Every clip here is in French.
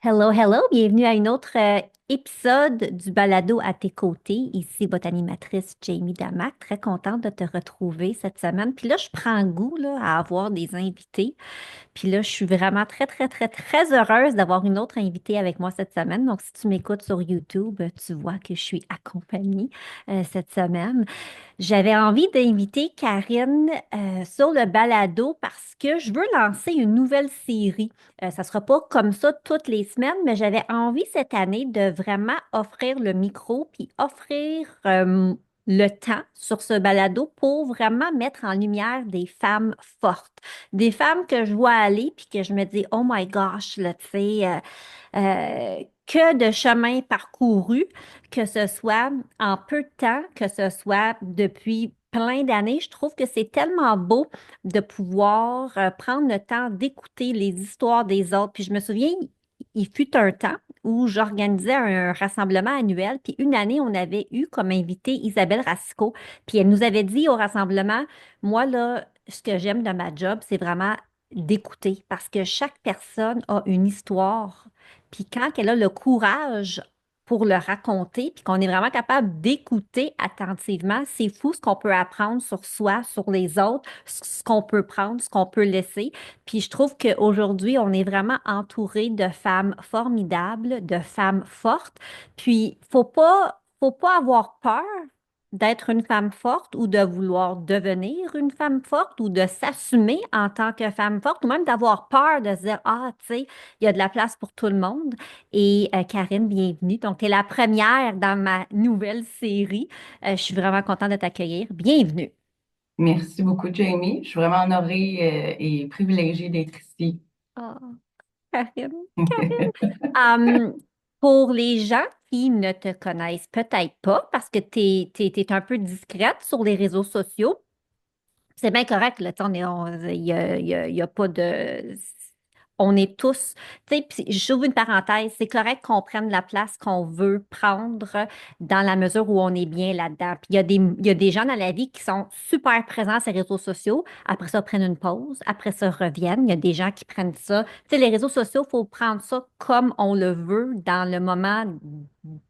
Hello, hello, bienvenue à un autre épisode du Balado à tes côtés. Ici votre animatrice Jamie Damac, très contente de te retrouver cette semaine. Puis là, je prends goût là, à avoir des invités. Puis là, je suis vraiment très, très, très, très heureuse d'avoir une autre invitée avec moi cette semaine. Donc, si tu m'écoutes sur YouTube, tu vois que je suis accompagnée cette semaine. J'avais envie d'inviter Karine sur le balado parce que je veux lancer une nouvelle série. Ça ne sera pas comme ça toutes les semaines, mais j'avais envie cette année de vraiment offrir le micro puis offrir le temps sur ce balado pour vraiment mettre en lumière des femmes fortes, des femmes que je vois aller puis que je me dis, oh my gosh, là, tu sais, que de chemin parcouru, que ce soit en peu de temps, que ce soit depuis plein d'années. Je trouve que c'est tellement beau de pouvoir prendre le temps d'écouter les histoires des autres. Puis je me souviens, il fut un temps où j'organisais un rassemblement annuel, puis une année, on avait eu comme invité Isabelle Racicot, puis elle nous avait dit au rassemblement, moi, là, ce que j'aime de ma job, c'est vraiment d'écouter, parce que chaque personne a une histoire. Puis quand elle a le courage pour le raconter, puis qu'on est vraiment capable d'écouter attentivement, c'est fou ce qu'on peut apprendre sur soi, sur les autres, ce qu'on peut prendre, ce qu'on peut laisser. Puis je trouve qu'aujourd'hui, on est vraiment entouré de femmes formidables, de femmes fortes. Puis faut pas avoir peur d'être une femme forte ou de vouloir devenir une femme forte ou de s'assumer en tant que femme forte ou même d'avoir peur de se dire, ah, tu sais, il y a de la place pour tout le monde. Et Karine, bienvenue. Donc, tu es la première dans ma nouvelle série. Je suis vraiment contente de t'accueillir. Bienvenue. Merci beaucoup, Jamie. Je suis vraiment honorée, et privilégiée d'être ici. Ah, Karine, Karine. Hum, pour les gens qui ne te connaissent peut-être pas, parce que tu es un peu discrète sur les réseaux sociaux, c'est bien correct, là, tu sais, il y a pas de... On est tous, tu sais, puis j'ouvre une parenthèse, c'est correct qu'on prenne la place qu'on veut prendre dans la mesure où on est bien là-dedans. Puis il y a des gens dans la vie qui sont super présents sur les réseaux sociaux, après ça prennent une pause, après ça reviennent. Il y a des gens qui prennent ça. Tu sais, les réseaux sociaux, il faut prendre ça comme on le veut dans le moment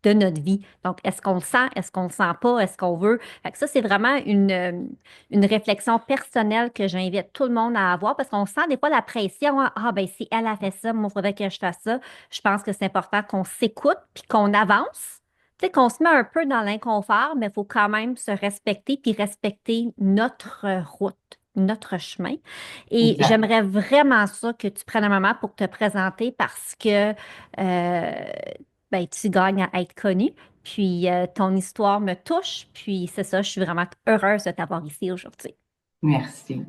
de notre vie. Donc, est-ce qu'on le sent? Est-ce qu'on le sent pas? Est-ce qu'on veut? Fait que ça, c'est vraiment une réflexion personnelle que j'invite tout le monde à avoir parce qu'on sent des fois la pression, hein. Ah, ben si elle a fait ça, moi, il faudrait que je fasse ça. Je pense que c'est important qu'on s'écoute puis qu'on avance. Tu sais, qu'on se met un peu dans l'inconfort, mais il faut quand même se respecter puis respecter notre route, notre chemin. Et Exact. j'aimerais vraiment ça que tu prennes un moment pour te présenter parce que ben, tu gagnes à être connu. Puis ton histoire me touche, puis c'est ça, je suis vraiment heureuse de t'avoir ici aujourd'hui. Merci.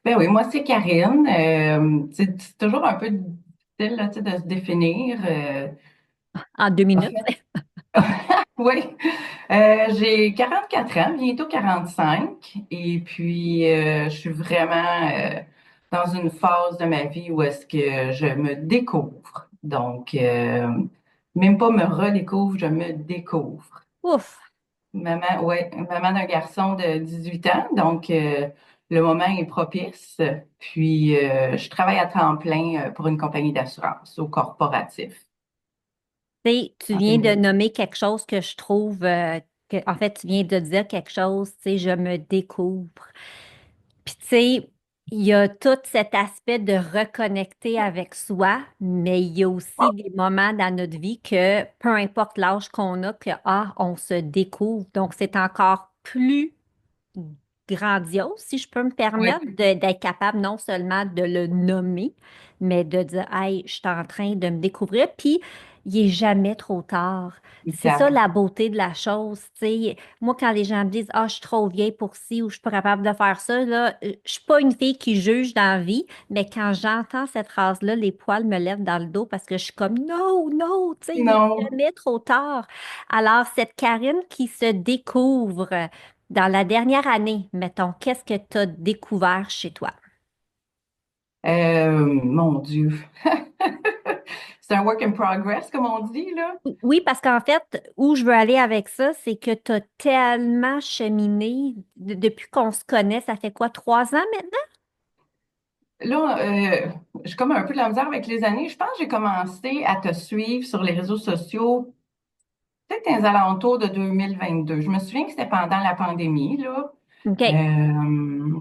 Ben oui, moi, c'est Karine. C'est toujours un peu difficile là, tu sais, de se définir. En 2 minutes. En oui. J'ai 44 ans, bientôt 45. Et puis, je suis vraiment dans une phase de ma vie où est-ce que je me découvre. Donc, même pas me redécouvre, je me découvre. Ouf! Maman, ouais, maman d'un garçon de 18 ans, donc le moment est propice. Puis je travaille à temps plein pour une compagnie d'assurance au corporatif. Tu sais, tu viens de nommer quelque chose que je trouve, en fait, tu viens de dire quelque chose, tu sais, je me découvre. Puis, tu sais, il y a tout cet aspect de reconnecter avec soi, mais il y a aussi des moments dans notre vie que, peu importe l'âge qu'on a, que, ah, on se découvre. Donc, c'est encore plus grandiose, si je peux me Oui, permettre, d'être capable non seulement de le nommer, mais de dire, hey, je suis en train de me découvrir, puis il n'est jamais trop tard. C'est ça exact. la beauté de la chose, tu sais. Moi, quand les gens me disent, ah, je suis trop vieille pour ci ou je suis pas capable de faire ça, là, je suis pas une fille qui juge dans la vie, mais quand j'entends cette phrase-là, les poils me lèvent dans le dos parce que je suis comme, non, non, tu sais, il n'est Non. jamais trop tard. Alors, cette Karine qui se découvre, dans la dernière année, mettons, qu'est-ce que tu as découvert chez toi? Mon Dieu. C'est un work in progress, comme on dit, là. Oui, parce qu'en fait, où je veux aller avec ça, c'est que tu as tellement cheminé depuis qu'on se connaît, ça fait quoi, 3 ans maintenant? là, j'ai comme un peu de la misère avec les années. Je pense que j'ai commencé à te suivre sur les réseaux sociaux peut-être dans les alentours de 2022. Je me souviens que c'était pendant la pandémie, là. OK. Euh,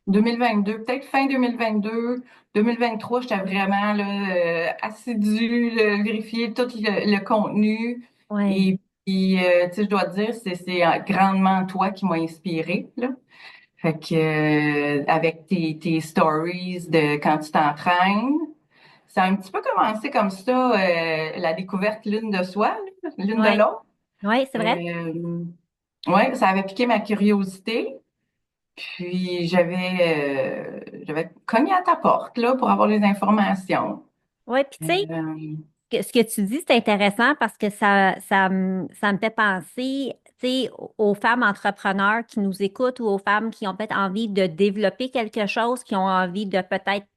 2022, peut-être fin 2022, 2023, j'étais vraiment là, assidue, vérifier tout le contenu. Ouais. Et puis, tu sais, je dois te dire, c'est grandement toi qui m'as inspiré, là. Fait que, avec tes stories de quand tu t'entraînes, ça a un petit peu commencé comme ça, la découverte l'une de soi, là, l'une de Ouais. l'autre. Ouais, c'est vrai. Euh, ouais, ça avait piqué ma curiosité. Puis j'avais cogné à ta porte là pour avoir les informations. Ouais, puis tu sais, Euh, ce que tu dis, c'est intéressant parce que ça me fait penser, tu sais, aux femmes entrepreneurs qui nous écoutent ou aux femmes qui ont peut-être envie de développer quelque chose, qui ont envie de peut-être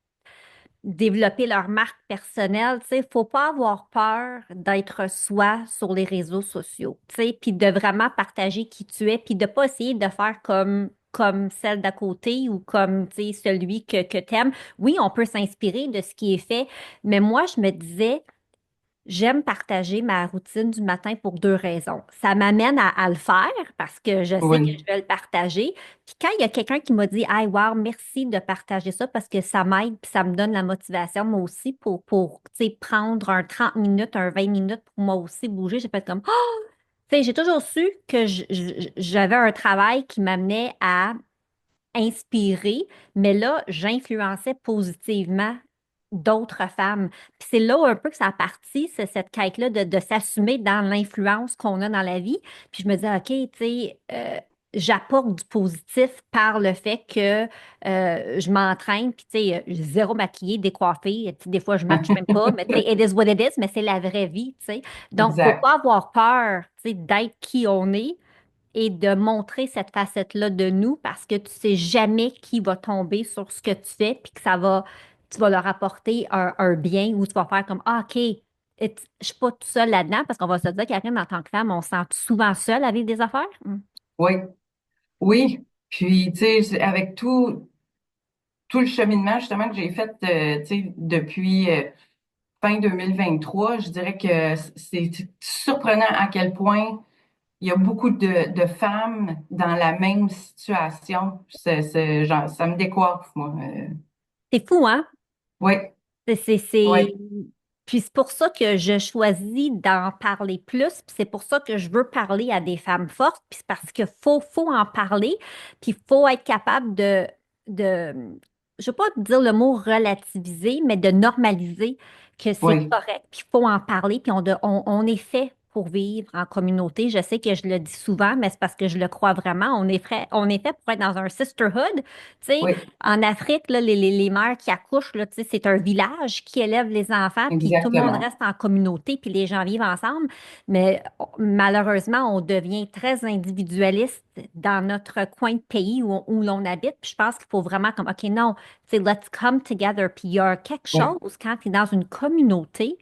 développer leur marque personnelle, tu sais, faut pas avoir peur d'être soi sur les réseaux sociaux, tu sais, puis de vraiment partager qui tu es, puis de pas essayer de faire comme celle d'à côté ou comme, tu sais, celui que t'aimes. Oui, on peut s'inspirer de ce qui est fait, mais moi, je me disais, j'aime partager ma routine du matin pour deux raisons. Ça m'amène à le faire parce que je sais que oui, je vais le partager. Puis quand il y a quelqu'un qui m'a dit, hey, wow, merci de partager ça parce que ça m'aide puis ça me donne la motivation, moi aussi, pour tu sais, prendre un 30 minutes, un 20 minutes pour moi aussi bouger, j'ai fait comme, oh! Tu sais, j'ai toujours su que j'avais un travail qui m'amenait à inspirée, mais là, j'influençais positivement d'autres femmes. Puis c'est là un peu que ça a parti, c'est cette quête-là de s'assumer dans l'influence qu'on a dans la vie. Puis je me disais, OK, tu sais, j'apporte du positif par le fait que je m'entraîne, puis tu sais, zéro maquillée, décoiffée. Tu sais, des fois, je matche même pas, mais tu sais, it is what it is, mais c'est la vraie vie, tu sais. Donc, faut exact. pas avoir peur, tu sais, d'être qui on est et de montrer cette facette-là de nous parce que tu sais jamais qui va tomber sur ce que tu fais puis que tu vas leur apporter un bien ou tu vas faire comme, ah, OK, je suis pas tout seul là-dedans parce qu'on va se dire, Karine, en tant que femme, on se sent souvent seule à vivre des affaires. Hmm. Oui, oui. Puis, tu sais, avec tout le cheminement justement que j'ai fait, tu sais, depuis fin 2023, je dirais que c'est surprenant à quel point il y a beaucoup de femmes dans la même situation. Genre, ça me décoiffe, moi. C'est fou, hein? Oui, oui, C'est... Puis c'est pour ça que je choisis d'en parler plus, puis c'est pour ça que je veux parler à des femmes fortes, puis c'est parce qu'il faut en parler, puis il faut être capable de, je ne veux pas dire le mot relativiser, mais de normaliser que c'est oui, correct, puis il faut en parler, puis on est fait pour vivre en communauté. Je sais que je le dis souvent, mais c'est parce que je le crois vraiment. On est fait pour être dans un sisterhood. Tu sais, oui, en Afrique, là, les mères qui accouchent, là, tu sais, c'est un village qui élève les enfants, puis tout le monde exactement. reste en communauté, puis les gens vivent ensemble. Mais malheureusement, on devient très individualiste dans notre coin de pays où l'on habite. Puis je pense qu'il faut vraiment comme, OK, non, tu sais, let's come together. Puis il y a quelque Oui, chose quand tu es dans une communauté,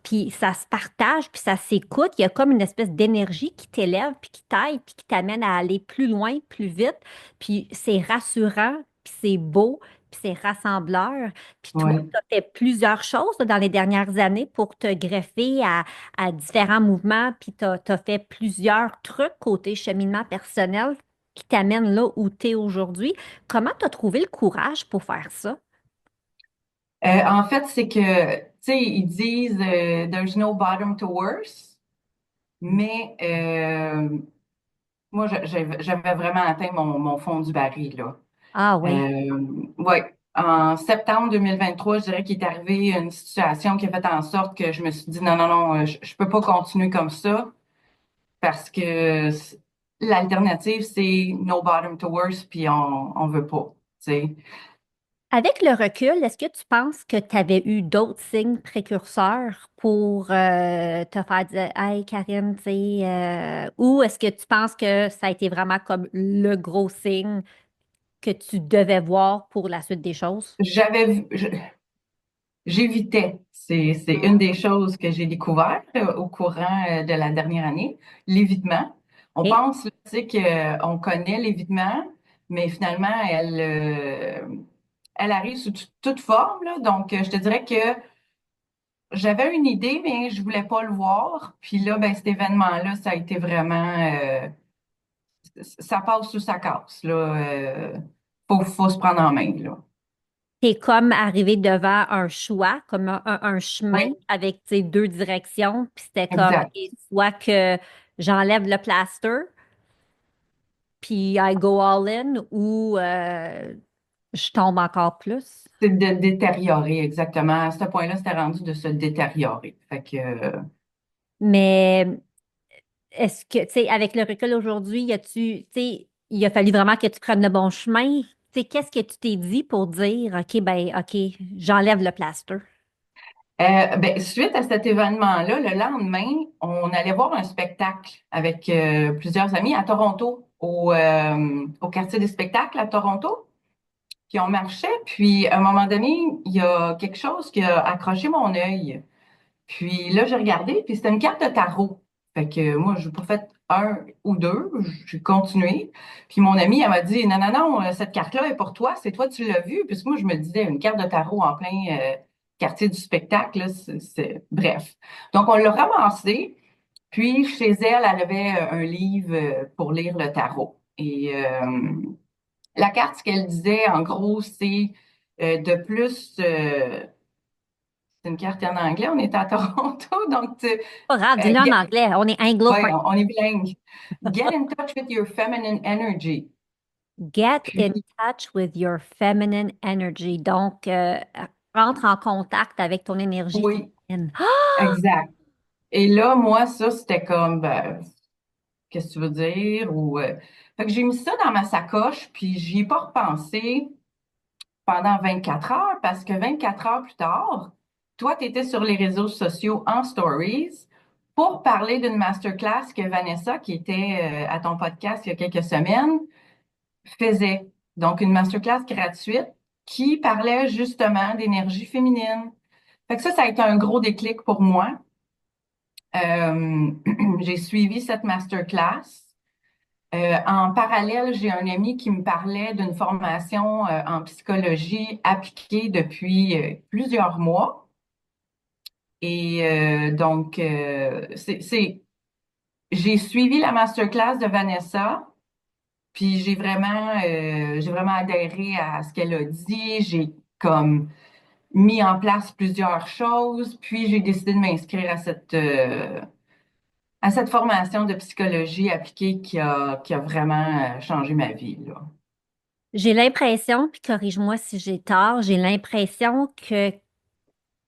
puis ça se partage, puis ça s'écoute. Il y a comme une espèce d'énergie qui t'élève, puis qui t'aide, puis qui t'amène à aller plus loin, plus vite. Puis c'est rassurant, puis c'est beau, puis c'est rassembleur. Puis toi, oui. tu as fait plusieurs choses là, dans les dernières années pour te greffer à différents mouvements, puis tu as fait plusieurs trucs côté cheminement personnel qui t'amènent là où tu es aujourd'hui. Comment tu as trouvé le courage pour faire ça? En fait, c'est que, tu sais, ils disent there's no bottom to worse, mais moi, j'avais vraiment atteint mon fond du baril, là. Ah oui. Ouais. En septembre 2023, je dirais qu'il est arrivé une situation qui a fait en sorte que je me suis dit non, non, non, je peux pas continuer comme ça parce que l'alternative, c'est no bottom to worse, puis on veut pas, tu sais. Avec le recul, est-ce que tu penses que tu avais eu d'autres signes précurseurs pour te faire dire, hey, Karine, tu sais, ou est-ce que tu penses que ça a été vraiment comme le gros signe que tu devais voir pour la suite des choses? J'avais vu, J'évitais. C'est une des choses que j'ai découvert au courant de la dernière année, l'évitement. On OK. pense, tu sais, qu'on connaît l'évitement, mais finalement, elle arrive sous toute forme, là. Donc, je te dirais que j'avais une idée, mais je voulais pas le voir. Puis là, ben, cet événement-là, ça a été vraiment, ça passe ou ça casse, là. Faut se prendre en main, là. T'es comme arrivé devant un choix, comme un chemin Oui, avec, tu sais, deux directions, puis c'était comme, exact. OK, soit que j'enlève le plaster, puis I go all in, ou je tombe encore plus. C'est de détériorer, exactement. À ce point-là, c'était rendu de se détériorer. Fait que, Mais est-ce que, tu sais, avec le recul aujourd'hui, tu sais, il a fallu vraiment que tu prennes le bon chemin. Tu sais, qu'est-ce que tu t'es dit pour dire, OK, ben, OK, j'enlève le plaster? ben, suite à cet événement-là, le lendemain, on allait voir un spectacle avec plusieurs amis à Toronto, au quartier des spectacles à Toronto. Puis on marchait, puis à un moment donné, il y a quelque chose qui a accroché mon œil. Puis là, j'ai regardé, puis c'était une carte de tarot. Fait que moi, je n'ai pas fait un ou deux, j'ai continué. Puis mon amie, elle m'a dit, non, non, non, cette carte-là est pour toi, c'est toi, tu l'as vue. Puis moi, je me disais, une carte de tarot en plein quartier du spectacle, là, bref. Donc, on l'a ramassée, puis chez elle, elle avait un livre pour lire le tarot. Et la carte, ce qu'elle disait, en gros, c'est de plus... c'est une carte en anglais, on est à Toronto, donc Pas grave, dis-le en get, anglais, on est ouais, anglophone. on est bilingue. Get in touch with your feminine energy. Get in Puis, touch with your feminine energy. Donc, rentre en contact avec ton énergie oui, féminine. exact. Et là, moi, ça, c'était comme, ben, qu'est-ce que tu veux dire? Fait que j'ai mis ça dans ma sacoche, puis j'y ai pas repensé pendant 24 heures, parce que 24 heures plus tard, toi, tu étais sur les réseaux sociaux en stories pour parler d'une masterclass que Vanessa, qui était à ton podcast il y a quelques semaines, faisait. Donc, une masterclass gratuite qui parlait justement d'énergie féminine. Fait que ça a été un gros déclic pour moi. Euh, j'ai suivi cette masterclass. En parallèle, j'ai un ami qui me parlait d'une formation en psychologie appliquée depuis plusieurs mois. Et donc, j'ai suivi la masterclass de Vanessa. Puis j'ai vraiment adhéré à ce qu'elle a dit. J'ai comme mis en place plusieurs choses. Puis j'ai décidé de m'inscrire à cette formation de psychologie appliquée qui a vraiment changé ma vie, là. J'ai l'impression, puis corrige-moi si j'ai tort, j'ai l'impression que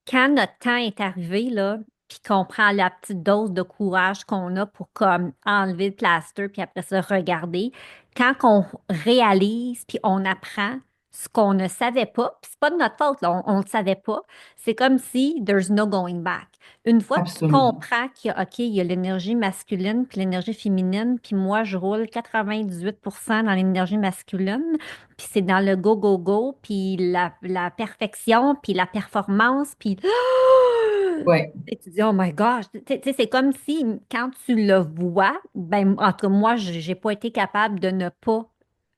quand notre temps est arrivé, là, puis qu'on prend la petite dose de courage qu'on a pour comme enlever le plaster, puis après ça, regarder, quand on réalise, puis on apprend ce qu'on ne savait pas, puis c'est pas de notre faute, là, on ne le savait pas, c'est comme si there's no going back. Une fois que tu Absolument. comprends qu'il y a, OK, il y a l'énergie masculine, puis l'énergie féminine, puis moi, je roule 98% dans l'énergie masculine, puis c'est dans le go, go, go, puis la perfection, puis la performance, puis Ouais. et tu dis, oh my gosh. Tu sais, c'est comme si quand tu le vois, ben, en tout cas, moi, j'ai pas été capable de ne pas.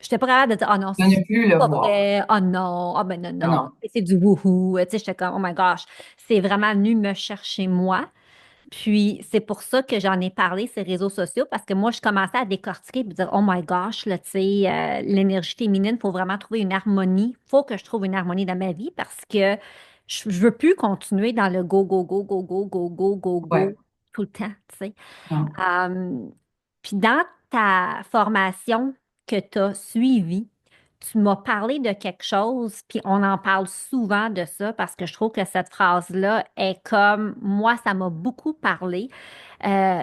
J'étais pas capable de dire, oh non, De c'est ne plus le pas voir. vrai, oh non, oh ben non, Ah non, non. c'est du wouhou. Tu sais, j'étais comme, oh my gosh. C'est vraiment venu me chercher moi. Puis c'est pour ça que j'en ai parlé, ces réseaux sociaux, parce que moi, je commençais à décortiquer et dire, oh my gosh, là, tu sais, l'énergie féminine, il faut vraiment trouver une harmonie. Il faut que je trouve une harmonie dans ma vie parce que je veux plus continuer dans le go, go, go, go, go, go, go, go, Ouais. go tout le temps, tu sais. Non. Euh, Puis dans ta formation que tu as suivie, tu m'as parlé de quelque chose, puis on en parle souvent de ça parce que je trouve que cette phrase-là est comme, moi, ça m'a beaucoup parlé. Euh,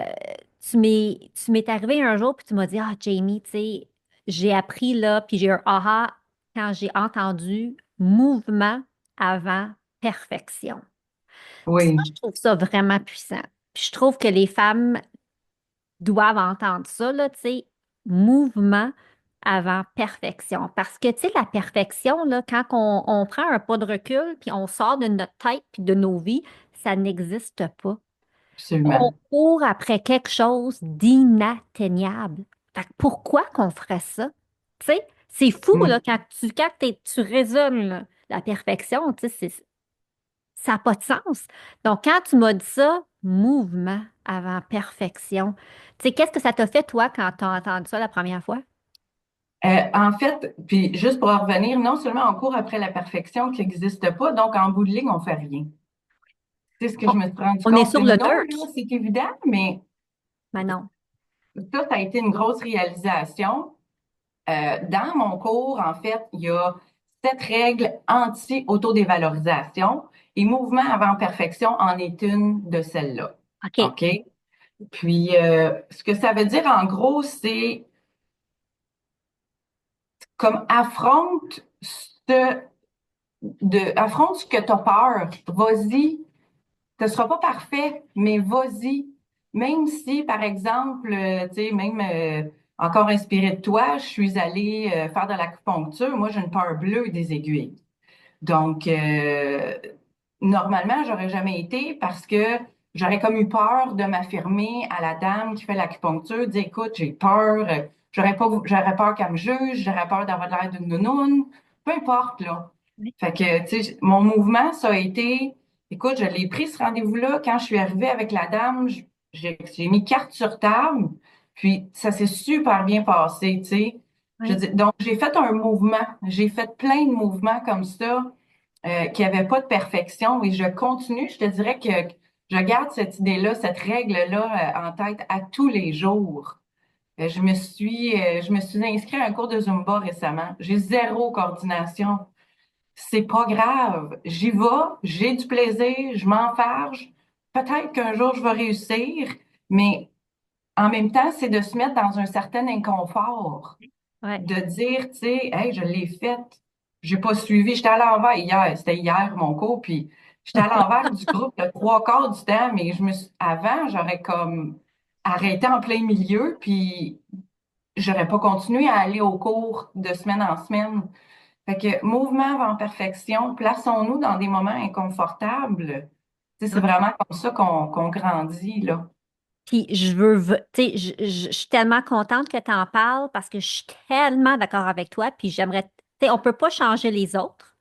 tu m'es arrivé un jour, puis tu m'as dit, ah, Jamie, tu sais, j'ai appris là, puis j'ai eu un aha quand j'ai entendu mouvement avant perfection. Puis ça, Oui. je trouve ça vraiment puissant. Puis je trouve que les femmes doivent entendre ça, là, tu sais, mouvement avant perfection. Parce que, tu sais, la perfection, là, quand on prend un pas de recul, puis on sort de notre tête, puis de nos vies, ça n'existe pas. On Absolument. court après quelque chose d'inatteignable. Fait que pourquoi qu'on ferait ça? Tu sais, c'est fou, là, Mm. tu raisonnes, là. la perfection, tu sais, ça n'a pas de sens. Donc, quand tu m'as dit ça, mouvement avant perfection, tu sais, qu'est-ce que ça t'a fait, toi, quand tu as entendu ça la première fois? En fait, puis juste pour en revenir, non seulement on court après la perfection qui n'existe pas, donc en bout de ligne, on fait rien. C'est ce que On, je me suis rendu on est compte. sur le Non, dirt. là, c'est évident, mais Mais non. ça a été une grosse réalisation. Dans mon cours, en fait, il y a 7 règles anti-autodévalorisation et mouvement avant perfection en est une de celles-là. OK. OK? Puis, ce que ça veut dire, en gros, c'est comme affronte ce que tu as peur. Vas-y. Ce sera pas parfait, mais vas-y. Même si, par exemple, tu sais, même encore inspiré de toi, je suis allée faire de l'acupuncture. Moi, j'ai une peur bleue des aiguilles. Donc, normalement, j'aurais jamais été parce que j'aurais comme eu peur de m'affirmer à la dame qui fait l'acupuncture, dire, écoute, j'ai peur, j'aurais peur qu'elle me juge, j'aurais peur d'avoir l'air d'une nounoune, peu importe, là. Oui. Fait que, tu sais, mon mouvement, ça a été, écoute, je l'ai pris ce rendez-vous-là quand je suis arrivée avec la dame, j'ai mis carte sur table, puis ça s'est super bien passé, tu sais. Oui. Donc, j'ai fait un mouvement, j'ai fait plein de mouvements comme ça qui n'avait pas de perfection et je continue, je te dirais que je garde cette idée-là, cette règle-là en tête à tous les jours. Je me suis inscrite à un cours de Zumba récemment. J'ai zéro coordination. C'est pas grave. J'y vais, j'ai du plaisir, je m'enfarge. Peut-être qu'un jour je vais réussir, mais en même temps, c'est de se mettre dans un certain inconfort Ouais. de dire, tu sais, hey, je l'ai faite. J'ai pas suivi. J'étais à l'envers hier. C'était hier mon cours, puis j'étais à l'envers du groupe le 3 quarts du temps, mais avant, j'aurais comme arrêté en plein milieu, puis j'aurais pas continué à aller au cours de semaine en semaine. Fait que mouvement avant perfection, plaçons-nous dans des moments inconfortables. Tu sais, c'est Ouais. vraiment comme ça qu'on grandit, là. Puis tu sais, je suis tellement contente que tu en parles parce que je suis tellement d'accord avec toi. Puis j'aimerais, tu sais, on peut pas changer les autres.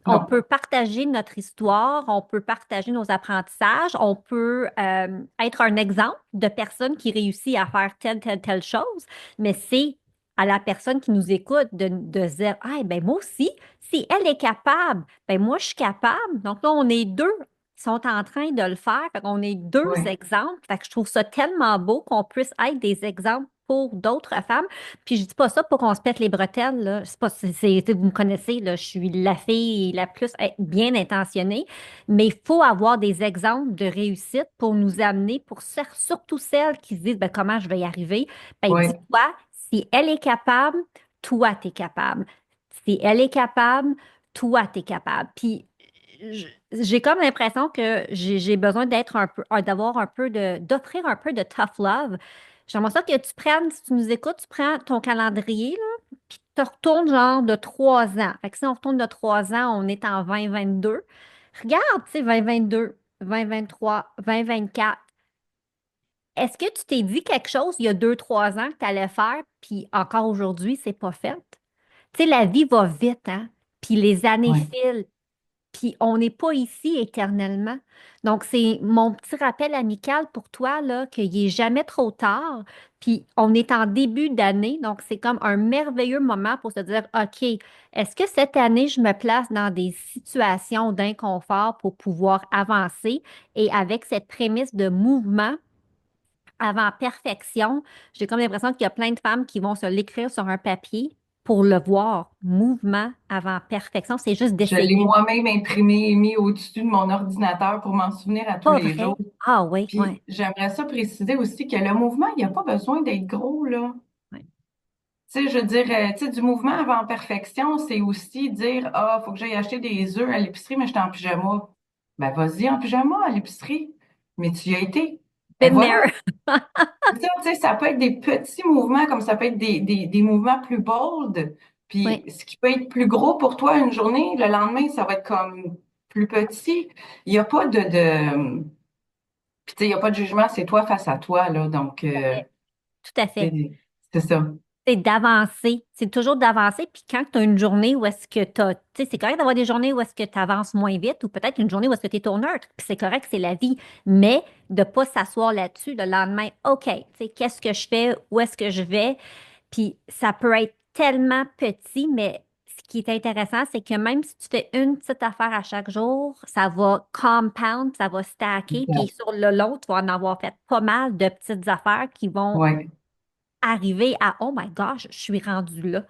On Non. peut partager notre histoire, on peut partager nos apprentissages, on peut être un exemple de personne qui réussit à faire telle chose, mais c'est à la personne qui nous écoute de se dire, ah, ben moi aussi, si elle est capable, ben moi je suis capable. Donc là, on est deux qui sont en train de le faire. Fait qu'on est deux Oui, exemples. Fait que je trouve ça tellement beau qu'on puisse être des exemples pour d'autres femmes. Puis je dis pas ça pour qu'on se pète les bretelles, là. C'est pas, vous me connaissez, là, je suis la fille la plus bien intentionnée, mais il faut avoir des exemples de réussite pour nous amener, surtout celles qui se disent, ben, comment je vais y arriver. Ben, oui, dis-toi, si elle est capable, toi, tu es capable. Si elle est capable, toi, tu es capable. Puis j'ai comme l'impression que j'ai besoin d'être un peu, d'avoir un peu d'offrir un peu de tough love. J'aimerais ça que tu prennes, si tu nous écoutes, tu prends ton calendrier, là, puis tu retournes genre de 3 ans. Fait que si on retourne de 3 ans, on est en 2022. Regarde, tu sais, 2022, 2023, 2024. Est-ce que tu t'es dit quelque chose il y a 2, 3 ans que tu allais faire, puis encore aujourd'hui, c'est pas fait? Tu sais, la vie va vite, hein? Puis les années oui. filent, puis on n'est pas ici éternellement. Donc, c'est mon petit rappel amical pour toi, là, qu'il n'est jamais trop tard. Puis on est en début d'année, donc c'est comme un merveilleux moment pour se dire, OK, est-ce que cette année, je me place dans des situations d'inconfort pour pouvoir avancer? Et avec cette prémisse de mouvement avant perfection, j'ai comme l'impression qu'il y a plein de femmes qui vont se l'écrire sur un papier pour le voir. Mouvement avant perfection, c'est juste Je l'ai d'essayer. moi-même imprimé et mis au-dessus de mon ordinateur pour m'en souvenir à tous Pas les jours. vrai? Ah oui, Puis oui. j'aimerais ça préciser aussi que le mouvement, il n'y a pas besoin d'être gros, là. Ouais. Tu sais, je veux dire, tu sais, du mouvement avant perfection, c'est aussi dire, ah, faut que j'aille acheter des œufs à l'épicerie, mais je suis en pyjama. Ben, vas-y en pyjama à l'épicerie. Mais tu y as été. Et Been voilà. there. C'est ça, tu sais, ça peut être des petits mouvements, comme ça peut être des mouvements plus bold. Puis, Oui. ce qui peut être plus gros pour toi une journée, le lendemain, ça va être comme plus petit. Il n'y a pas puis, tu sais, il n'y a pas de jugement, c'est toi face à toi, là. Donc, Tout à fait. Tout à fait. c'est c'est ça. c'est d'avancer. C'est toujours d'avancer. Puis quand tu as une journée où est-ce que tu as, tu sais, c'est correct d'avoir des journées où est-ce que tu avances moins vite ou peut-être une journée où est-ce que tu es au neutre. Puis c'est correct, c'est la vie. Mais de ne pas s'asseoir là-dessus le lendemain. OK, tu sais, qu'est-ce que je fais? Où est-ce que je vais? Puis ça peut être tellement petit, mais ce qui est intéressant, c'est que même si tu fais une petite affaire à chaque jour, ça va compound, ça va stacker, puis sur le long, tu vas en avoir fait pas mal de petites affaires qui vont Oui, arriver à Oh my gosh, je suis rendue là.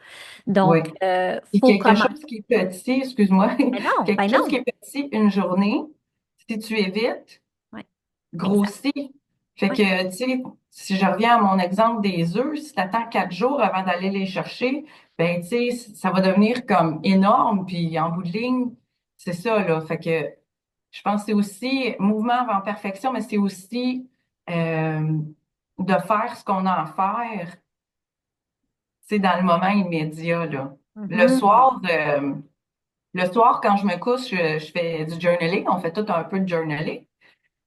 Donc, oui. Et faut quelque comment. chose qui est petit, excuse-moi, quelque Ben chose qui non. est petit une journée, si tu évites, Ouais, exact. grossit. Fait Ouais. que, tu sais, si je reviens à mon exemple des œufs, si tu attends 4 jours avant d'aller les chercher, ben, tu sais, ça va devenir comme énorme. Puis en bout de ligne, c'est ça, là. Fait que je pense que c'est aussi mouvement avant perfection, mais c'est aussi euh, de faire ce qu'on a à faire, c'est dans le moment immédiat, là. Le Mhm. soir, euh, le soir, quand je me couche, je fais du journaling. On fait tout un peu de journaling.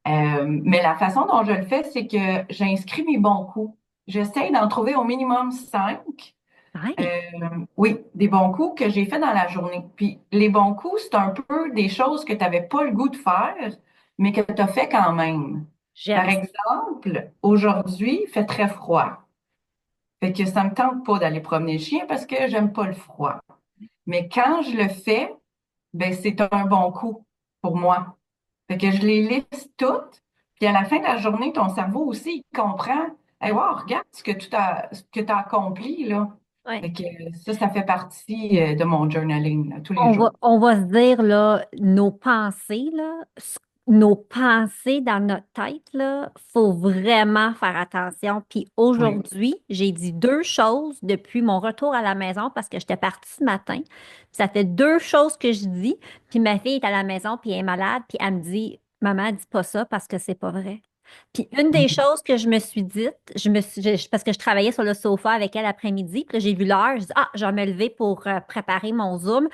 Mais la façon dont je le fais, c'est que j'inscris mes bons coups. J'essaie d'en trouver au minimum 5. Ouais, Oui, des bons coups que j'ai fait dans la journée. Puis les bons coups, c'est un peu des choses que tu n'avais pas le goût de faire, mais que tu as fait quand même. Par j'aime ça. exemple, aujourd'hui, il fait très froid. Fait que ça me tente pas d'aller promener le chien parce que j'aime pas le froid. Mais quand je le fais, ben c'est un bon coup pour moi. Fait que je les liste toutes, puis à la fin de la journée, ton cerveau aussi, il comprend. Hey, wow, regarde ce que tu as accompli, là. Ouais. Fait que ça fait partie de mon journaling, là, tous les jours. On va se dire, là, nos pensées, là, nos pensées dans notre tête, là, faut vraiment faire attention. Puis Oui. aujourd'hui, j'ai dit deux choses depuis mon retour à la maison parce que j'étais partie ce matin. Ça fait deux choses que je dis. Puis ma fille est à la maison, puis elle est malade, puis elle me dit, Maman, dis pas ça parce que c'est pas vrai. Puis une des Mhm. choses que je me suis dite, parce que je travaillais sur le sofa avec elle l'après-midi, puis là, j'ai vu l'heure, je dis, ah, je vais me lever pour préparer mon Zoom.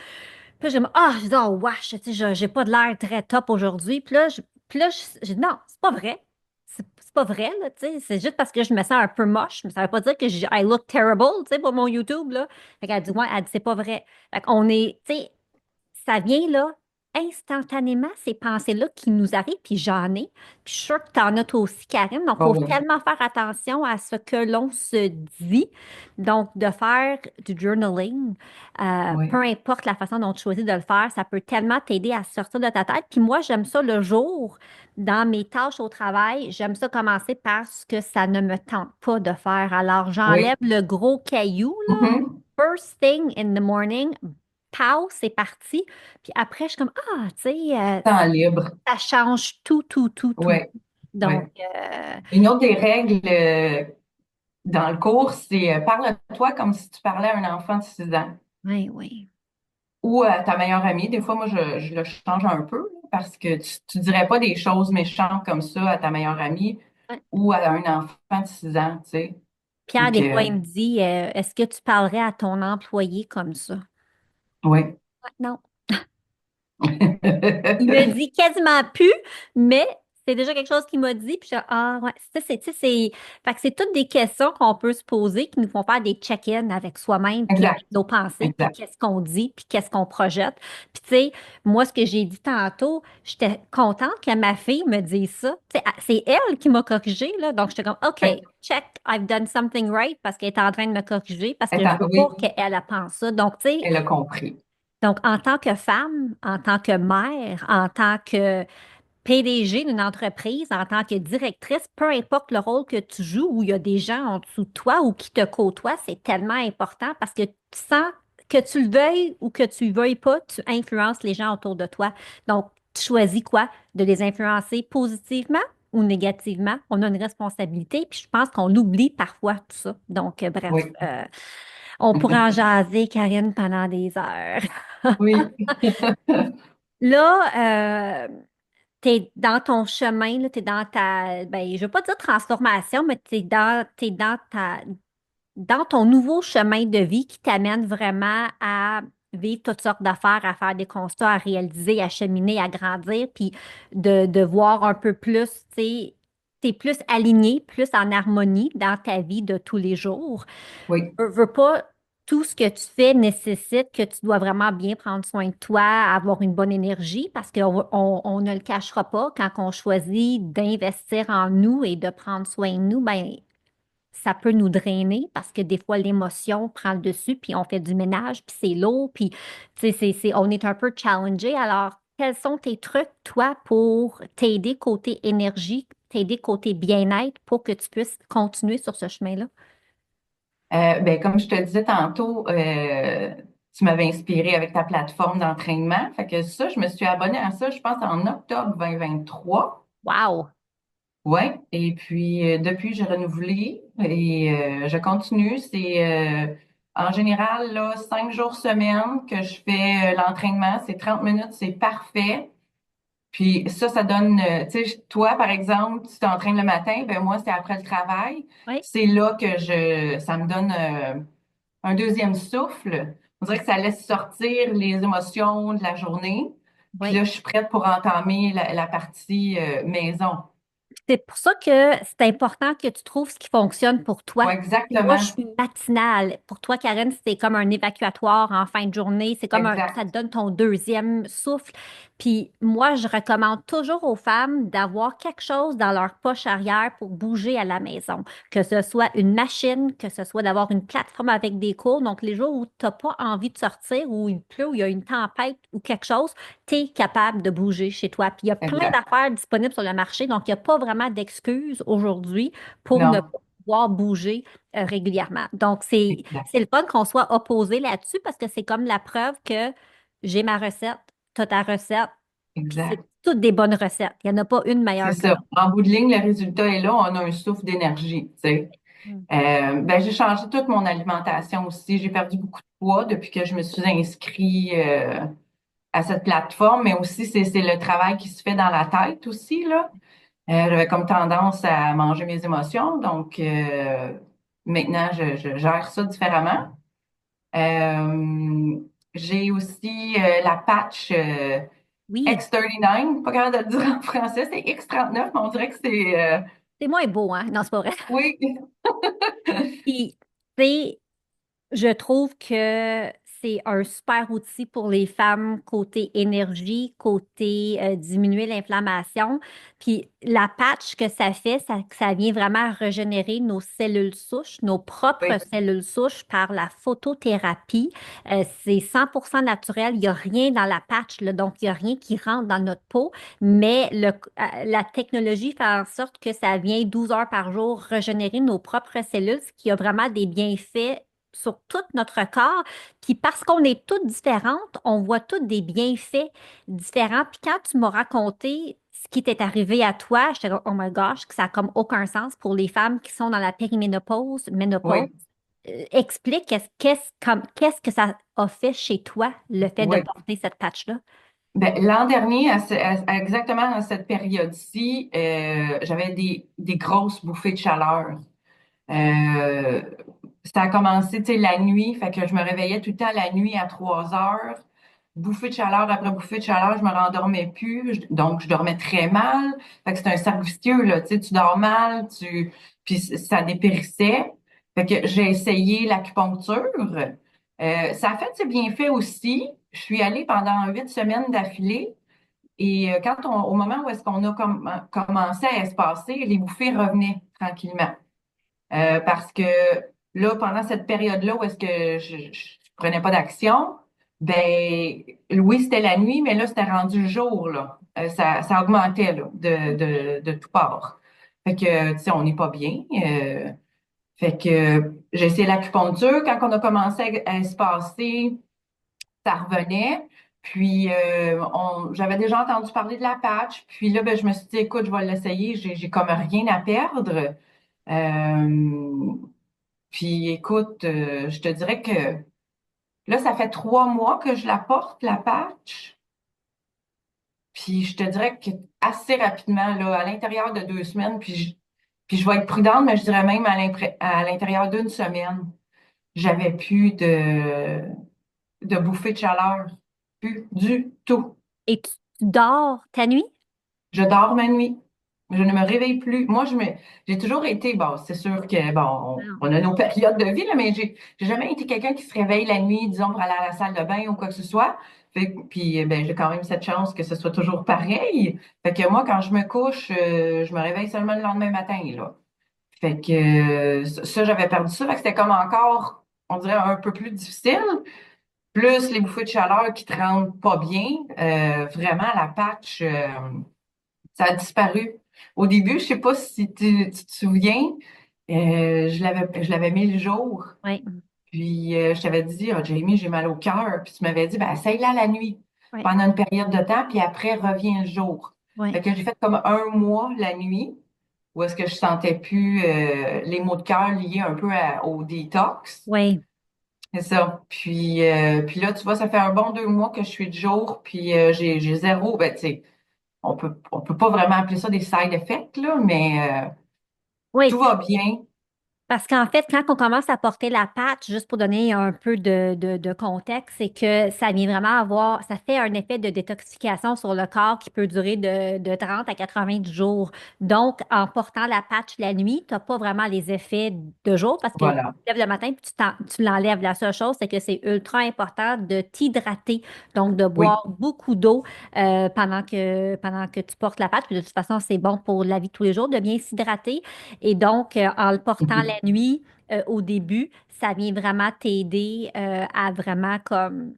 Puis là, je dis, oh, wesh, tu sais, j'ai pas de l'air très top aujourd'hui. Puis là, j'ai dit, non, c'est pas vrai. C'est pas vrai, là, tu sais. C'est juste parce que je me sens un peu moche. Mais ça veut pas dire que I look terrible, tu sais, pour mon YouTube, là. Fait qu'elle dit, ouais, elle dit, c'est pas vrai. Fait qu'on est, tu sais, ça vient là instantanément, ces pensées-là qui nous arrivent, puis j'en ai. Puis je suis sûre que tu en as toi aussi, Karine. Donc, il Oh faut oui, tellement faire attention à ce que l'on se dit. Donc, de faire du journaling, peu oui, importe la façon dont tu choisis de le faire, ça peut tellement t'aider à sortir de ta tête. Puis moi, j'aime ça le jour, dans mes tâches au travail, j'aime ça commencer par ce que ça ne me tente pas de faire. Alors, oui. j'enlève le gros caillou, là. Mhm. First thing in the morning, pow, c'est parti. Puis après, je suis comme, ah, tu sais, Temps libre. ça change tout, tout, tout, Oui, tout. oui. Donc, Une autre des règles dans le cours, c'est parle-toi comme si tu parlais à un enfant de 6 ans oui, oui. ou à ta meilleure amie. Des fois, moi, je le change un peu là, parce que tu dirais pas des choses méchantes comme ça à ta meilleure amie Ouais. ou à un enfant de 6 ans, tu sais. Fait Pierre, des fois, que, il me dit, est-ce que tu parlerais à ton employé comme ça? oui. Ouais, non. Il me dit quasiment plus, mais c'est déjà quelque chose qu'il m'a dit. Puis ah, ouais, tu sais, fait que c'est toutes des questions qu'on peut se poser qui nous font faire des check-in avec soi-même, puis avec Exact, nos pensées, puis exact. qu'est-ce qu'on dit, puis qu'est-ce qu'on projette. Puis tu sais, moi, ce que j'ai dit tantôt, j'étais contente que ma fille me dise ça. Tu sais, c'est elle qui m'a corrigée, là. Donc, j'étais comme, OK, Oui, check, I've done something right parce qu'elle est en train de me corriger, parce que je veux oui, pas qu'elle elle pense ça. Donc, tu sais, elle a compris. donc, en tant que femme, en tant que mère, en tant que PDG d'une entreprise, en tant que directrice, peu importe le rôle que tu joues, où il y a des gens en dessous de toi ou qui te côtoient, c'est tellement important parce que tu sens que tu le veuilles ou que tu le veuilles pas, tu influences les gens autour de toi. Donc, tu choisis quoi? De les influencer positivement ou négativement? On a une responsabilité, puis je pense qu'on l'oublie parfois, tout ça. Donc, bref, Oui, on pourrait en jaser, Karine, pendant des heures. oui, Là, tu es dans ton chemin, tu es dans ben, je veux pas dire transformation, mais t'es dans ton nouveau chemin de vie qui t'amène vraiment à vivre toutes sortes d'affaires, à faire des constats, à réaliser, à cheminer, à grandir, puis de voir un peu plus, tu sais, tu es plus aligné, plus en harmonie dans ta vie de tous les jours. Oui, Veux pas, tout ce que tu fais nécessite que tu dois vraiment bien prendre soin de toi, avoir une bonne énergie, parce qu'on ne le cachera pas, quand on choisit d'investir en nous et de prendre soin de nous, ben, ça peut nous drainer parce que des fois, l'émotion prend le dessus, puis on fait du ménage, puis c'est lourd, puis tu sais, on est un peu challengé. Alors, quels sont tes trucs, toi, pour t'aider côté énergie, t'aider côté bien-être pour que tu puisses continuer sur ce chemin-là? ben, comme je te disais tantôt, tu m'avais inspiré avec ta plateforme d'entraînement. Fait que ça, je me suis abonnée à ça, je pense, en octobre 2023. Wow! Ouais. Et puis, depuis, j'ai renouvelé et je continue. C'est en général là, 5 jours semaine que je fais l'entraînement. C'est 30 minutes, c'est parfait. Puis ça donne, tu sais, toi, par exemple, tu t'entraînes le matin, ben moi, c'est après le travail. Oui, C'est là que ça me donne un deuxième souffle. On dirait que ça laisse sortir les émotions de la journée. Puis oui. là, je suis prête pour entamer la partie maison. C'est pour ça que c'est important que tu trouves ce qui fonctionne pour toi. Ouais, Moi, je exactement. suis matinale. Pour toi, Karen, c'est comme un évacuatoire en fin de journée. C'est comme ça te Exact. donne ton deuxième souffle. Puis moi, je recommande toujours aux femmes d'avoir quelque chose dans leur poche arrière pour bouger à la maison. Que ce soit une machine, que ce soit d'avoir une plateforme avec des cours. Donc, les jours où tu n'as pas envie de sortir, où il pleut, où il y a une tempête ou quelque chose, tu es capable de bouger chez toi. Puis il y a plein Exact. d'affaires disponibles sur le marché, donc il n'y a pas vraiment d'excuses aujourd'hui pour ne Non. pas pouvoir bouger régulièrement. Donc Exact. c'est le fun qu'on soit opposé là-dessus parce que c'est comme la preuve que j'ai ma recette, tu as ta recette, puis c'est Exact. toutes des bonnes recettes. Il n'y en a pas une C'est meilleure que ça. l'autre. En bout de ligne, le résultat est là. On a un souffle d'énergie, tu sais. Mm. Ben, j'ai changé toute mon alimentation aussi. J'ai perdu beaucoup de poids depuis que je me suis inscrit à cette plateforme, mais aussi c'est le travail qui se fait dans la tête aussi, là. J'avais comme tendance à manger mes émotions, donc maintenant je gère ça différemment. Euh, j'ai aussi la patch Oui, X39, pas capable de le dire en français, c'est X39, mais on dirait que c'est c'est moins beau, hein? Non, c'est pas vrai. oui, Puis, c'est Je trouve que c'est un super outil pour les femmes côté énergie, côté diminuer l'inflammation. Puis la patch que ça fait, ça vient vraiment régénérer nos cellules souches, nos propres oui, cellules souches par la photothérapie. C'est 100% naturel, il n'y a rien dans la patch, là, donc il n'y a rien qui rentre dans notre peau, mais la technologie fait en sorte que ça vient 12 heures par jour régénérer nos propres cellules, ce qui a vraiment des bienfaits sur tout notre corps. Puis parce qu'on est toutes différentes, on voit toutes des bienfaits différents. Puis quand tu m'as raconté ce qui t'est arrivé à toi, j'étais comme, oh my gosh, que ça n'a comme aucun sens pour les femmes qui sont dans la périménopause, ménopause. oui, Explique qu'est-ce que ça a fait chez toi, le fait de oui. porter cette patch-là. Ben, l'an dernier, exactement à cette période-ci, j'avais des grosses bouffées de chaleur. Euh, Ça a commencé, tu sais, la nuit, fait que je me réveillais tout le temps la nuit à 3 heures. Bouffée de chaleur après bouffée de chaleur, je me rendormais plus, donc je dormais très mal. Fait que c'est un cercle vicieux, là, tu sais, tu dors mal, puis ça dépérissait. Fait que j'ai essayé l'acupuncture. Ça a fait ses bienfaits aussi. Je suis allée pendant 8 semaines d'affilée. Et au moment où est-ce qu'on a commencé à espacer, les bouffées revenaient tranquillement. Parce que là, pendant cette période-là où est-ce que je prenais pas d'action, ben oui, c'était la nuit, mais là, c'était rendu le jour, là. Ça augmentait là, de tout part. Fait que, tu sais, on n'est pas bien. Fait que j'ai essayé l'acupuncture. Quand on a commencé à se passer, ça revenait. Puis j'avais déjà entendu parler de la patch. Puis là, ben, je me suis dit, écoute, je vais l'essayer. J'ai comme rien à perdre. Euh, puis écoute, je te dirais que là, ça fait 3 mois que je la porte, la patch. Puis je te dirais que assez rapidement, là, à l'intérieur de 2 semaines, puis je vais être prudente, mais je dirais même à l'intérieur d'une semaine, j'avais plus de bouffée de chaleur. Plus du tout. Et tu dors ta nuit? Je dors ma nuit. Je ne me réveille plus. J'ai toujours été, bon, c'est sûr que, bon, on a nos périodes de vie, là, mais j'ai jamais été quelqu'un qui se réveille la nuit, disons, pour aller à la salle de bain ou quoi que ce soit. Puis, ben, j'ai quand même cette chance que ce soit toujours pareil. Fait que moi, quand je me couche, je me réveille seulement le lendemain matin, là. Fait que, ça, j'avais perdu ça. Fait que c'était comme encore, on dirait, un peu plus difficile. Plus les bouffées de chaleur qui te rendent pas bien. Vraiment, la patch, ça a disparu. Au début, je sais pas si tu te souviens, je l'avais mis le jour. Oui, Puis je t'avais dit, ah, Jamie, j'ai mal au cœur. Puis tu m'avais dit, ben, essaye-la la nuit oui, pendant une période de temps, puis après, reviens le jour. oui, Fait que j'ai fait comme un mois la nuit, où est-ce que je sentais plus les maux de cœur liés un peu au détox. oui. C'est ça. Puis là, tu vois, ça fait un bon 2 mois que je suis de jour, puis j'ai zéro, ben, tu sais, on peut pas vraiment appeler ça des side effects, là, mais Oui, tout va bien. parce qu'en fait, quand on commence à porter la patch, juste pour donner un peu de contexte, c'est que ça vient vraiment avoir, ça fait un effet de détoxification sur le corps qui peut durer de 30 à 90 jours. Donc, en portant la patch la nuit, tu n'as pas vraiment les effets de jour parce que tu Voilà. te lèves le matin puis tu l'enlèves. La seule chose, c'est que c'est ultra important de t'hydrater, donc de Oui. boire beaucoup d'eau pendant que tu portes la patch. Puis de toute façon, c'est bon pour la vie de tous les jours de bien s'hydrater. Et donc, en le portant la Mhm. nuit, au début, ça vient vraiment t'aider à vraiment comme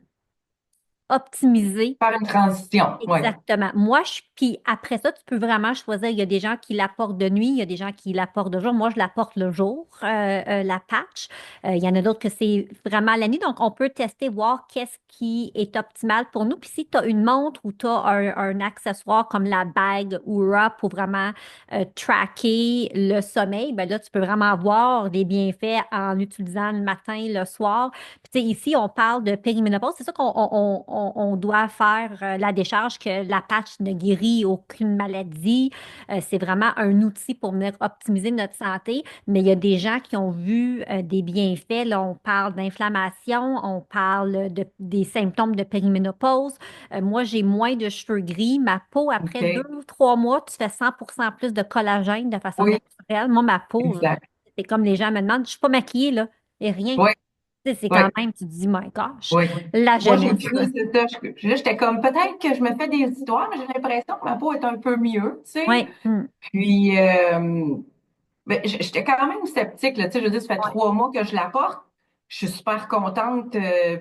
optimiser. Faire une transition. Oui. Exactement. Puis après ça, tu peux vraiment choisir. Il y a des gens qui la portent de nuit, il y a des gens qui la portent de jour. Moi, je la porte le jour, la patch. Il y en a d'autres que c'est vraiment la nuit. Donc, on peut tester, voir qu'est-ce qui est optimal pour nous. Puis si tu as une montre ou tu as un accessoire comme la bague Oura pour vraiment tracker le sommeil, ben là, tu peux vraiment voir des bienfaits en utilisant le matin, le soir. Puis, tu sais, ici, on parle de périménopause. C'est ça qu'on doit faire la décharge, que la patch ne guérit aucune maladie. C'est vraiment un outil pour venir optimiser notre santé. Mais il y a des gens qui ont vu des bienfaits. Là, on parle d'inflammation, on parle des symptômes de périménopause. Moi, j'ai moins de cheveux gris. Ma peau, après deux OK. ou trois mois, tu fais 100% plus de collagène de façon Oui, naturelle. Moi, ma peau, exact. c'est comme les gens me demandent, je suis pas maquillée, là, et rien. Oui, Tu sais, c'est oui, quand même, tu te dis, my gosh, oui. la Moi, j'ai jeunesse, cru, là. c'est ça. J'étais comme, peut-être que je me fais des histoires, mais j'ai l'impression que ma peau est un peu mieux, tu sais. Oui, hum, Puis, ben, j'étais quand même sceptique, là, tu sais, je veux dire, ça fait ouais, 3 mois que je la porte. Je suis super contente,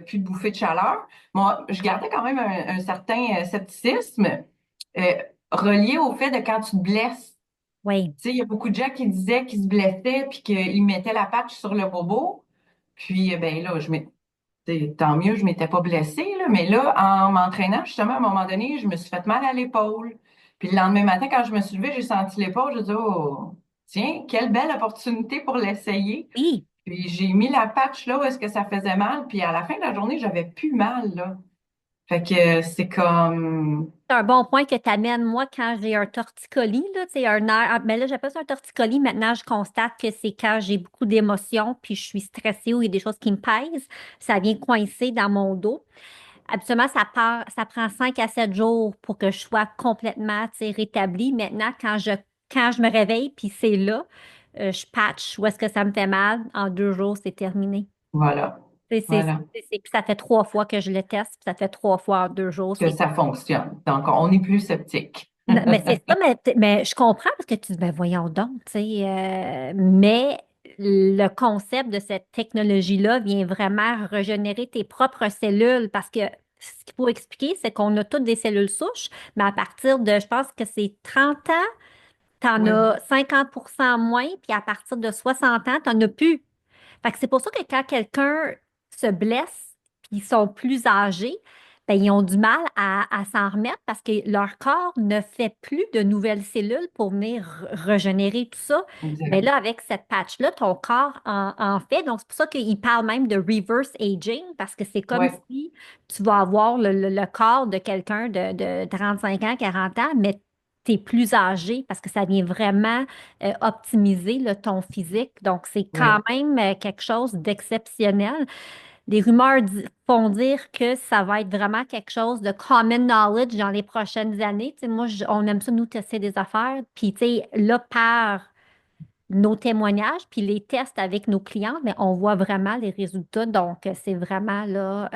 plus de bouffée de chaleur. Moi, je gardais quand même un certain scepticisme euh, relié au fait de quand tu te blesses. oui, Tu sais, il y a beaucoup de gens qui disaient qu'ils se blessaient puis qu'ils mettaient la patch sur le bobo. Puis, ben là, tant mieux, je m'étais pas blessée, là, mais là, en m'entraînant, justement, à un moment donné, je me suis fait mal à l'épaule. Puis le lendemain matin, quand je me suis levée, j'ai senti l'épaule, je dit, oh, tiens, quelle belle opportunité pour l'essayer. oui. Puis j'ai mis la patch là où est-ce que ça faisait mal, puis à la fin de la journée, j'avais plus mal, là. Fait que c'est comme, C'est un bon point que tu amènes. Moi, quand j'ai un torticolis, là, c'est un air. Mais là, j'appelle ça un torticolis. Maintenant, je constate que c'est quand j'ai beaucoup d'émotions, puis je suis stressée ou il y a des choses qui me pèsent, ça vient coincer dans mon dos. Habituellement, ça prend 5 à 7 jours pour que je sois complètement, tu sais, rétablie. Maintenant, quand je me réveille, puis c'est là, je patch où est-ce que ça me fait mal. En 2 jours, c'est terminé. voilà, voilà, Puis ça fait 3 fois que je le teste, puis ça fait 3 fois en 2 jours. que ça fonctionne. Donc, on est plus sceptique. Non, mais c'est ça, mais je comprends parce que tu dis, ben voyons donc, tu sais, mais le concept de cette technologie-là vient vraiment régénérer tes propres cellules parce que ce qu'il faut expliquer, c'est qu'on a toutes des cellules souches, mais à partir de, je pense que c'est 30 ans, tu en Oui, as 50% moins, puis à partir de 60 ans, tu n'en as plus. Fait que c'est pour ça que quand quelqu'un se blesse, puis ils sont plus âgés, ben, ils ont du mal à s'en remettre parce que leur corps ne fait plus de nouvelles cellules pour venir régénérer tout ça. Mais exact. là, avec cette patch-là, ton corps en fait. Donc, c'est pour ça qu'ils parlent même de reverse aging parce que c'est comme Oui, si tu vas avoir le corps de quelqu'un de 35 ans, 40 ans, mais tu es plus âgé parce que ça vient vraiment optimiser là, ton physique. Donc, c'est quand oui. même quelque chose d'exceptionnel. les rumeurs font dire que ça va être vraiment quelque chose de common knowledge dans les prochaines années. Tu sais, moi, on aime ça nous tester des affaires. Puis, tu sais, là, par nos témoignages, puis les tests avec nos clients, mais on voit vraiment les résultats. Donc, c'est vraiment là,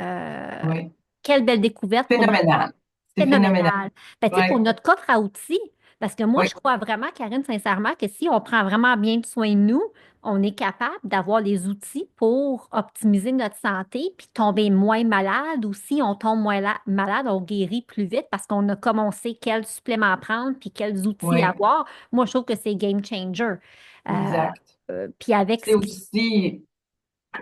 Oui. quelle belle découverte pour notre Phénoménal. C'est phénoménal. phénoménal. Ben, tu sais, Oui, pour notre coffre à outils, parce que moi, oui, je crois vraiment, Karine, sincèrement, que si on prend vraiment bien soin de nous, on est capable d'avoir les outils pour optimiser notre santé puis tomber moins malade ou si on tombe moins malade, on guérit plus vite parce qu'on a comme on sait quels suppléments prendre puis quels outils oui, avoir. Moi, je trouve que c'est game changer. Euh, exact. puis avec C'est ce qui... aussi,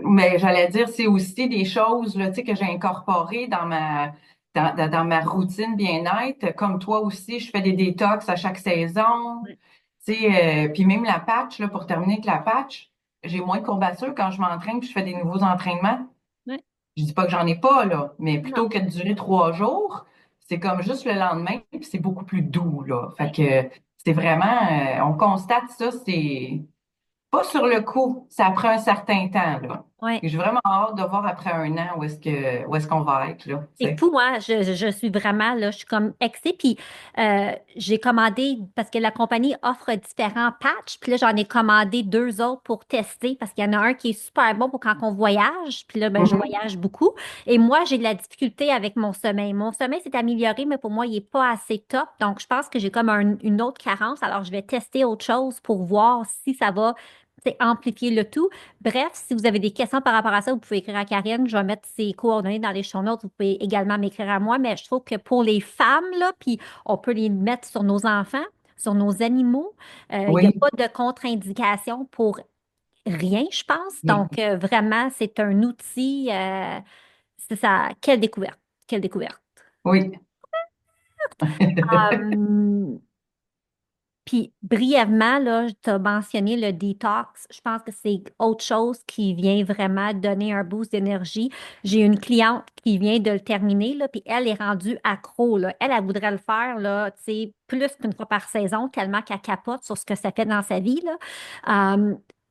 mais j'allais dire, c'est aussi des choses là, tu sais, que j'ai incorporées dans ma routine bien-être. Comme toi aussi, je fais des détox à chaque saison. Ouais, Tu sais, puis même la patch, là, pour terminer avec la patch, j'ai moins de courbatures quand je m'entraîne puis je fais des nouveaux entraînements. ouais, Je dis pas que j'en ai pas, là, mais non. plutôt que de durer 3 jours, c'est comme juste le lendemain, puis c'est beaucoup plus doux, là. Fait Ouais, que c'est vraiment, on constate ça, c'est pas sur le coup, ça prend un certain temps, là. ouais. Et j'ai vraiment hâte de voir après un an où est-ce qu'on va être, là, tu C'est sais. fou, hein? Je suis vraiment là, je suis comme excitée. Puis j'ai commandé, parce que la compagnie offre différents patchs. Puis là, j'en ai commandé deux autres pour tester, parce qu'il y en a un qui est super bon pour quand on voyage. Puis là, ben, je Mhm. voyage beaucoup. Et moi, j'ai de la difficulté avec mon sommeil. Mon sommeil s'est amélioré, mais pour moi, il n'est pas assez top. Donc, je pense que j'ai comme une autre carence. Alors, je vais tester autre chose pour voir si ça va, tu sais, amplifier le tout. Bref, si vous avez des questions par rapport à ça, vous pouvez écrire à Karine. Je vais mettre ses coordonnées dans les show notes. Vous pouvez également m'écrire à moi. Mais je trouve que pour les femmes, là, puis on peut les mettre sur nos enfants, sur nos animaux, il n'y a Oui, pas de contre-indication pour rien, je pense. oui, Donc, vraiment, c'est un outil. C'est ça. Quelle découverte. Quelle découverte. oui. Hum, Puis brièvement, là, tu as mentionné le détox. Je pense que c'est autre chose qui vient vraiment donner un boost d'énergie. J'ai une cliente qui vient de le terminer, là, puis elle est rendue accro, là. Elle voudrait le faire là, tu sais, plus qu'une fois par saison, tellement qu'elle capote sur ce que ça fait dans sa vie, là.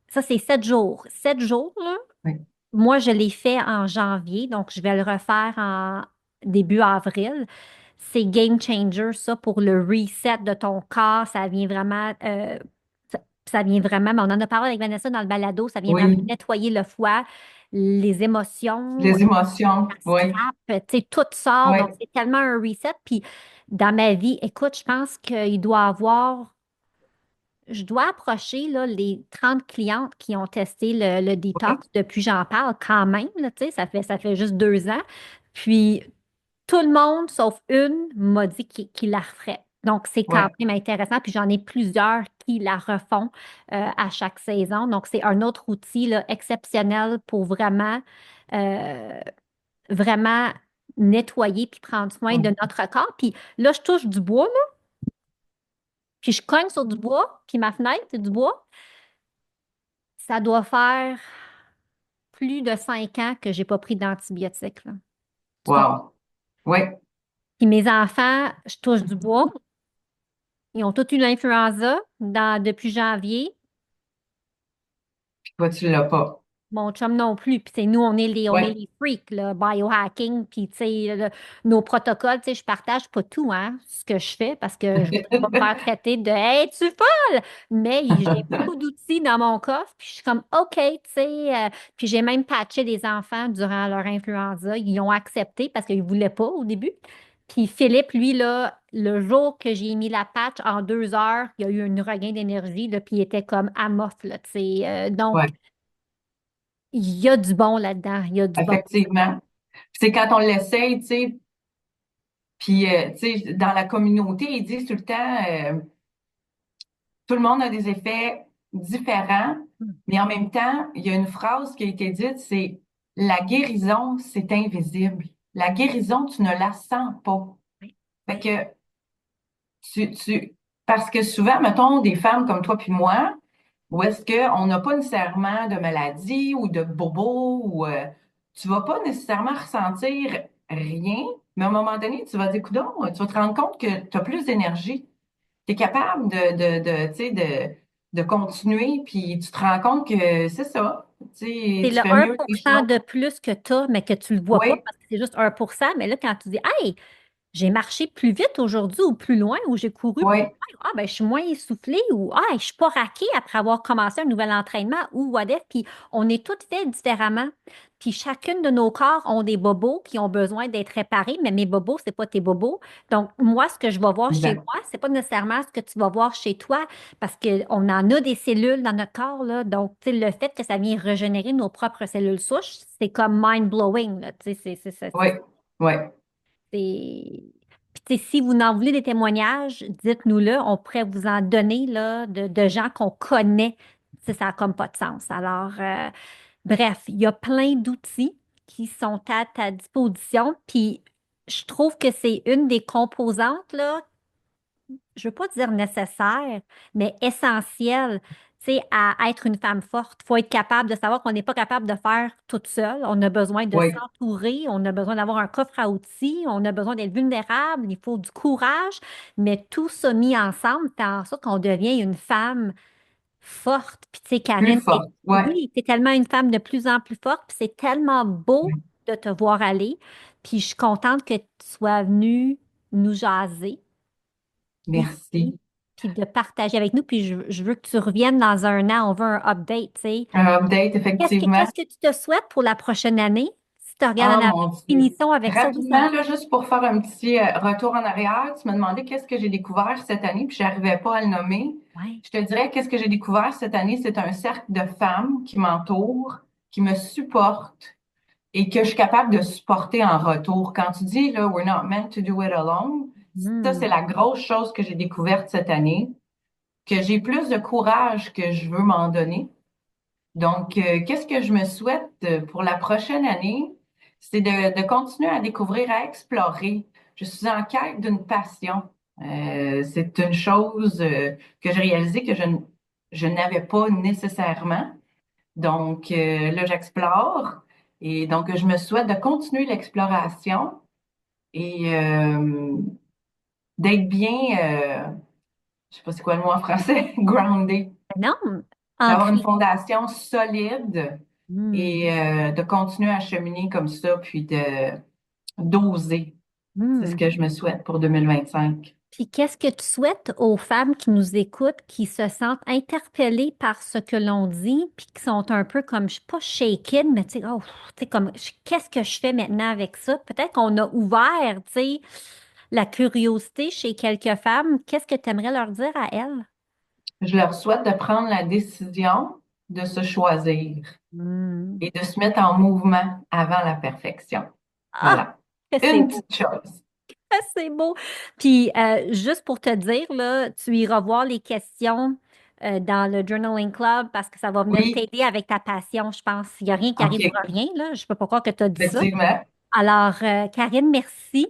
Ça, c'est 7 jours. 7 jours, là, Oui, moi, je l'ai fait en janvier, donc je vais le refaire en début avril. C'est game changer, ça, pour le reset de ton corps. Ça vient vraiment, ça vient vraiment, mais on en a parlé avec Vanessa dans le balado, ça vient vraiment oui. nettoyer le foie, les émotions, Les émotions, la oui, scrap, tu sais, tout sort. oui, Donc, c'est tellement un reset. Puis, dans ma vie, écoute, je pense qu'il doit avoir je dois approcher là, les 30 clientes qui ont testé le oui, détox depuis j'en parle quand même, là, tu sais, ça fait juste 2 ans. Puis tout le monde, sauf une, m'a dit qu'il la referait. Donc, c'est oui, quand même intéressant. Puis j'en ai plusieurs qui la refont à chaque saison. Donc, c'est un autre outil là, exceptionnel pour vraiment, euh, vraiment nettoyer puis prendre soin de oui. notre corps. Puis là, je touche du bois, là, puis je cogne sur du bois, puis ma fenêtre, c'est du bois. Ça doit faire plus de 5 ans que j'ai pas pris d'antibiotiques, là. Tu comprends? Wow. Oui. Puis mes enfants, je touche du bois, ils ont tous eu l'influenza depuis janvier. Toi, tu l'as pas. Mon chum non plus. Puis, tu sais, nous, on est Oui. les freaks, là, biohacking. Puis, tu sais, nos protocoles, tu sais, je partage pas tout, hein, ce que je fais parce que je voudrais pas me faire traiter de Hey, tu es folle! Mais j'ai beaucoup d'outils dans mon coffre. Puis, je suis comme OK, tu sais. Puis, j'ai même patché des enfants durant leur influenza. Ils ont accepté parce qu'ils voulaient pas au début. Puis, Philippe, lui, là, le jour que j'ai mis la patch, en 2 heures, il y a eu un regain d'énergie, là, puis il était comme amorphe, là, tu sais. Donc, Oui, il y a du bon là-dedans. Il y a du bon. effectivement. C'est quand on l'essaye, tu sais, puis, tu sais, dans la communauté, ils disent tout le temps, tout le monde a des effets différents, Mm. mais en même temps, il y a une phrase qui a été dite, c'est la guérison, c'est invisible. La guérison, tu ne la sens pas. Oui, Fait oui, que parce que souvent, mettons, des femmes comme toi puis moi, où est-ce qu'on n'a pas nécessairement de maladie ou de bobo ou tu vas pas nécessairement ressentir rien, mais à un moment donné, tu vas dire, coudonc, tu vas te rendre compte que tu as plus d'énergie. Tu es capable tu sais, de continuer, puis tu te rends compte que c'est ça. Tu sais, C'est tu le fais un mieux pour les cent choses. de plus que tu as, mais que tu ne le vois pas Oui, parce que c'est juste 1%. Mais là, quand tu dis, hey, j'ai marché plus vite aujourd'hui ou plus loin ou j'ai couru plus oui, loin. Ah, ben, je suis moins essoufflée ou ah, je suis pas raquée après avoir commencé un nouvel entraînement ou whatever. Puis on est toutes faites différemment. Puis chacune de nos corps ont des bobos qui ont besoin d'être réparés, mais mes bobos, c'est pas tes bobos. Donc, moi, ce que je vais voir chez exact. moi, c'est pas nécessairement ce que tu vas voir chez toi parce qu'on en a des cellules dans notre corps, là. Donc, tu sais, le fait que ça vient régénérer nos propres cellules souches, c'est comme mind-blowing, là. Tu sais, Oui, oui, puis, tu sais, si vous en voulez des témoignages, dites-nous-le. On pourrait vous en donner là, de gens qu'on connaît. Tu sais, ça n'a comme pas de sens. Alors, bref, il y a plein d'outils qui sont à ta disposition. Puis, je trouve que c'est une des composantes là, je veux pas dire nécessaire, mais essentiel, tu sais, à être une femme forte. Il faut être capable de savoir qu'on n'est pas capable de faire toute seule. On a besoin de oui, s'entourer, on a besoin d'avoir un coffre à outils, on a besoin d'être vulnérable, il faut du courage, mais tout ça mis ensemble fait en sorte qu'on devient une femme forte. Puis tu sais, plus Karine, forte. Oui, oui, tu es tellement une femme de plus en plus forte, puis c'est tellement beau oui. de te voir aller. Puis je suis contente que tu sois venue nous jaser Merci. ici, puis de partager avec nous. Puis je veux que tu reviennes dans un an. On veut un update, tu sais. Un update, effectivement. Qu'est-ce que tu te souhaites pour la prochaine année? Si tu regardes Ah, en avant, mon Dieu. finissons avec ça aussi Rapidement, là, juste pour faire un petit retour en arrière, tu me demandais qu'est-ce que j'ai découvert cette année, puis j'arrivais pas à le nommer. Ouais. Je te dirais qu'est-ce que j'ai découvert cette année, c'est un cercle de femmes qui m'entourent, qui me supportent et que je suis capable de supporter en retour. Quand tu dis, là, we're not meant to do it alone, ça, c'est Hmm. la grosse chose que j'ai découverte cette année, que j'ai plus de courage que je veux m'en donner. Donc, qu'est-ce que je me souhaite pour la prochaine année? C'est de continuer à découvrir, à explorer. Je suis en quête d'une passion. C'est une chose que j'ai réalisé que je n'avais pas nécessairement. Donc, là, j'explore. Et donc, je me souhaite de continuer l'exploration et d'être bien, je sais pas c'est quoi le mot en français, grounded, Non, d'avoir une ancré. fondation solide Hmm. et de continuer à cheminer comme ça, puis de d'oser. C'est ce Hmm. que je me souhaite pour 2025. Puis qu'est-ce que tu souhaites aux femmes qui nous écoutent, qui se sentent interpellées par ce que l'on dit, puis qui sont un peu comme, je sais pas shaken, mais tu sais, oh, tu sais, comme, qu'est-ce que je fais maintenant avec ça? Peut-être qu'on a ouvert, tu sais, la curiosité chez quelques femmes. Qu'est-ce que tu aimerais leur dire à elles? Je leur souhaite de prendre la décision de se choisir Hmm. et de se mettre en mouvement avant la perfection. Ah, Voilà. que c'est Une beau. petite chose. Ah, c'est beau. Puis, juste pour te dire, là, tu iras voir les questions dans le Journaling Club parce que ça va venir Oui, t'aider avec ta passion, je pense. Il n'y a rien qui arrive pour OK. rien, là. Je ne peux pas croire que tu as dit ça. Effectivement. Alors, Karine, merci.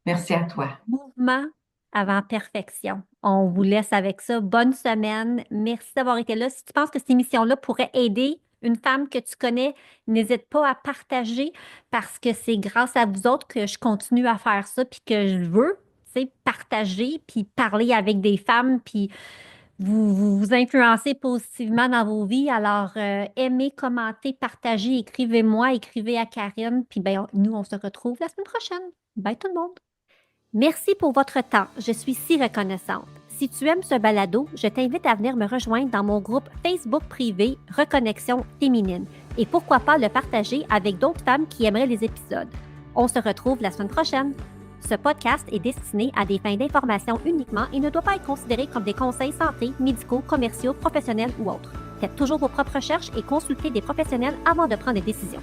Merci à toi. Mouvement avant perfection. On vous laisse avec ça. Bonne semaine. Merci d'avoir été là. Si tu penses que cette émission-là pourrait aider une femme que tu connais, n'hésite pas à partager parce que c'est grâce à vous autres que je continue à faire ça puis que je veux, tu sais, partager puis parler avec des femmes puis vous influencer positivement dans vos vies. Alors, aimez, commentez, partagez, écrivez-moi, écrivez à Karine puis ben, nous, on se retrouve la semaine prochaine. Bye tout le monde. Merci pour votre temps. Je suis si reconnaissante. Si tu aimes ce balado, je t'invite à venir me rejoindre dans mon groupe Facebook privé Reconnexion féminine et pourquoi pas le partager avec d'autres femmes qui aimeraient les épisodes. On se retrouve la semaine prochaine. Ce podcast est destiné à des fins d'information uniquement et ne doit pas être considéré comme des conseils santé, médicaux, commerciaux, professionnels ou autres. Faites toujours vos propres recherches et consultez des professionnels avant de prendre des décisions.